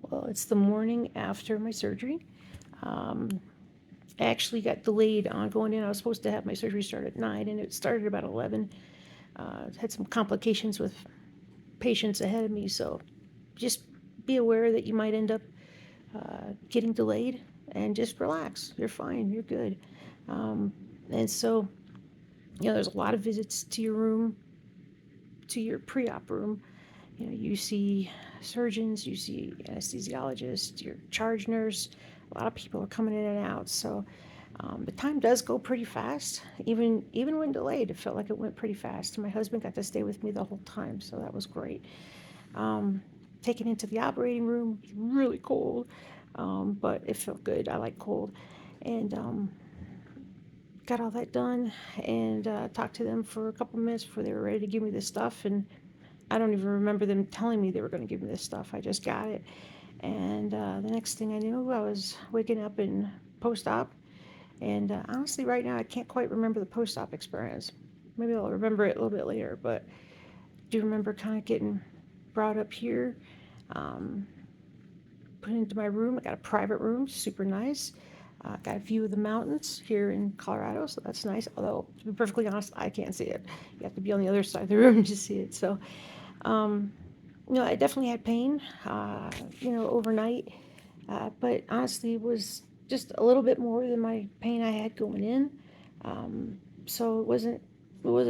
Well, it's the morning after my surgery. Um, I actually got delayed on going in. I was supposed to have my surgery start at 9, and it started about 11. Had some complications with patients ahead of me, so just be aware that you might end up getting delayed, and just relax. You're fine. You're good. Um, and so, there's a lot of visits to your room, to your pre-op room. You see surgeons, you see anesthesiologists, your charge nurse. A lot of people are coming in and out, so the time does go pretty fast. Even when delayed, it felt like it went pretty fast. And my husband got to stay with me the whole time, so that was great. Um, Taken into the operating room, it was really cold, but it felt good. I like cold, and got all that done, and talked to them for a couple minutes before they were ready to give me the stuff. And I don't even remember them telling me they were going to give me this stuff. I just got it. And the next thing I knew, I was waking up in post op. And honestly, right now, I can't quite remember the post op experience. Maybe I'll remember it a little bit later. But I do remember kind of getting brought up here, um, put into my room. I got a private room, super nice. Got a view of the mountains here in Colorado, so that's nice. Although, to be perfectly honest, I can't see it. You have to be on the other side of the room to see it. So, um, I definitely had pain, overnight, but honestly, it was just a little bit more than my pain I had going in. Um, so it wasn't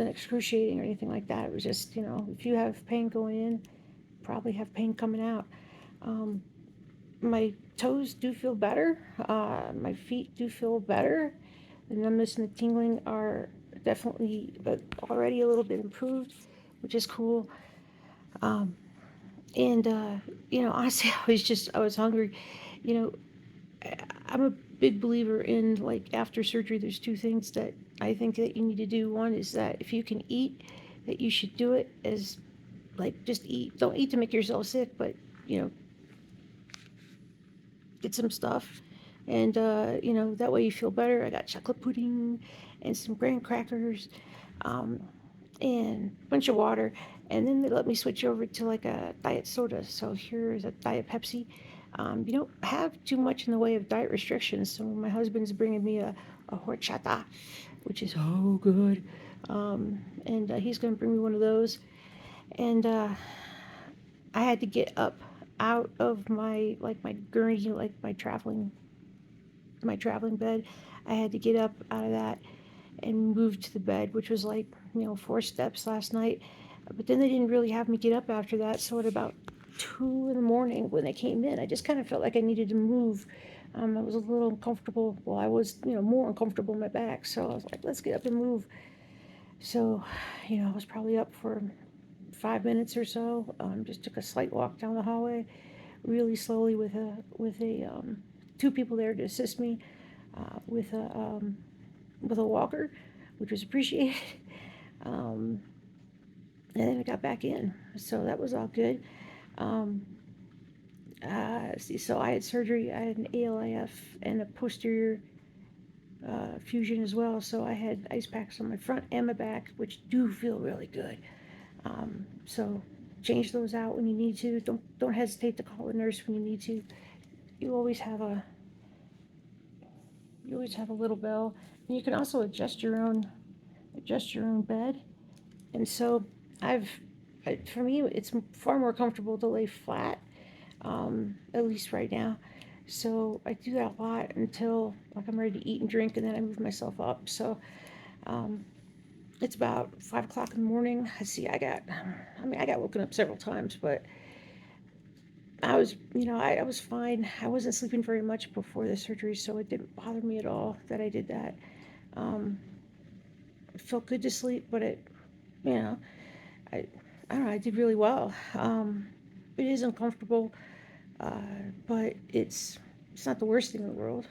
excruciating or anything like that. It was just, if you have pain going in, probably have pain coming out. Um, my toes do feel better. My feet do feel better. The numbness and the tingling are definitely already a little bit improved, which is cool. Um, and honestly, I was hungry. you know I'm a big believer in, like, after surgery there's two things that I think that you need to do. One is that if you can eat, that you should do it, as like, just eat. Don't eat to make yourself sick, but you know get some stuff, and that way you feel better. I got chocolate pudding and some graham crackers, um, and a bunch of water. And then they let me switch over to like a diet soda. So here's a diet Pepsi. You don't have too much in the way of diet restrictions. So my husband's bringing me a horchata, which is so good. And he's going to bring me one of those. And I had to get up out of my gurney, like my traveling bed. I had to get up out of that and move to the bed, which was like 4 steps last night. But then they didn't really have me get up after that. So at about 2 in the morning, when they came in, I just kind of felt like I needed to move. I was a little uncomfortable. Well, I was more uncomfortable in my back. So I was like, let's get up and move. So, I was probably up for 5 minutes or so. Just took a slight walk down the hallway, really slowly, with two people there to assist me, with a walker, which was appreciated. Um, and then I got back in, so that was all good. Um, so I had surgery. I had an ALIF and a posterior fusion as well. So I had ice packs on my front and my back, which do feel really good. So change those out when you need to. Don't hesitate to call the nurse when you need to. You always have a you always have a little bell, and you can also adjust your own bed. And so I've for me, it's far more comfortable to lay flat, at least right now. So I do that a lot until, like, I'm ready to eat and drink, and then I move myself up. So um, it's about 5 o'clock in the morning. I got woken up several times, but I was fine. I wasn't sleeping very much before the surgery, so it didn't bother me at all that I did that. Um, it felt good to sleep, but you know, I, I don't know. I did really well. It is uncomfortable, uh, but it's not the worst thing in the world.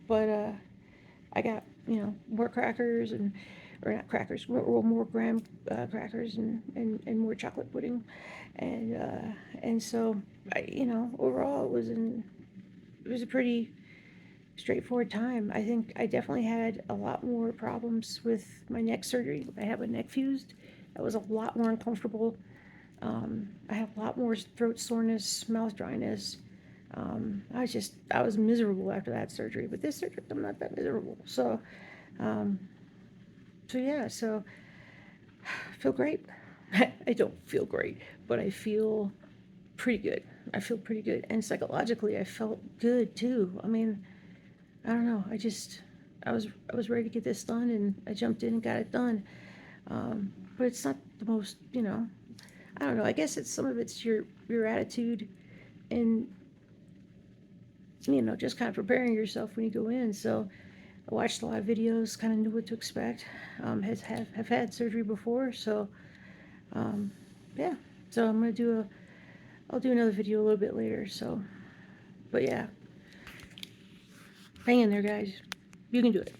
But I got more crackers, or not crackers, more graham crackers, and more chocolate pudding, and so overall it was a pretty straightforward time. I think I definitely had a lot more problems with my neck surgery. I have a neck fused. That was a lot more uncomfortable. I have a lot more throat soreness, mouth dryness. I was miserable after that surgery, but this surgery, I'm not that miserable. So, um, yeah, so I feel great. I don't feel great, but I feel pretty good. I feel pretty good. And psychologically, I felt good too. I mean, I don't know. I was ready to get this done, and I jumped in and got it done. But it's not the most, I don't know. I guess some of it's your attitude and, just kind of preparing yourself when you go in. So I watched a lot of videos, kind of knew what to expect. Have had surgery before, so yeah. So I'll do another video a little bit later. So, but yeah, hang in there, guys. You can do it.